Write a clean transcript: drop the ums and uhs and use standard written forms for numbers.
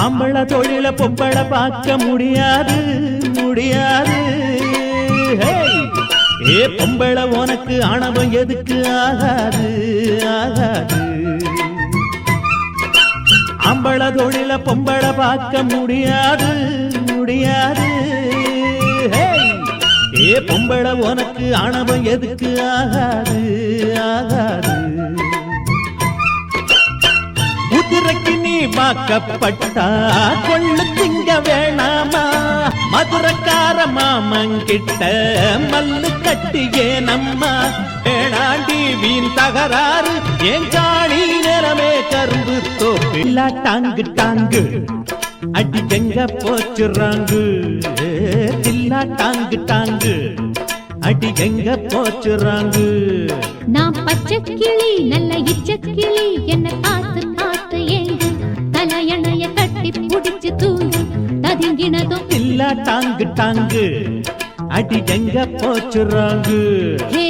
ஆம்பள தொழில பொம்பள பார்க்க முடியாது முடியாது. ஏ பொம்பள உனக்கு ஆணவம் எதுக்கு ஆகாது ஆகாது. ஆம்பள தொழில பொம்பள பார்க்க முடியாது முடியாது. ஏ பொம்பள உனக்கு ஆணவம் எதுக்கு ஆகாது ஆகாது. குதிரைக்கு நீ வாக்கப்பட்டா கொள்ளு திங்க வேணாமா? மதுரக்கார மாமங்கிட்ட மல்லு கட்டியே நம்மா வேணாண்டி வீண் தகராறு. ஏன் காணி நிறமே கரும்பு தோப்பில்லா டாங்கு டாங்கு அடி எங்க போச்சுறாங்கு. தில்லா டாங்கு டாங்கு அடி எங்க போச்சுறாங்கு. நான் பச்சை கிளி நல்ல இச்சக்கிளி என்ன பார்த்து பார்த்து ஏங்கு தலையணைய கட்டி புடிச்சு தூங்கு ததுங்கினதும் இல்ல டாங்கு டாங்கு அடி எங்க போச்சுறாங்கு. ஹே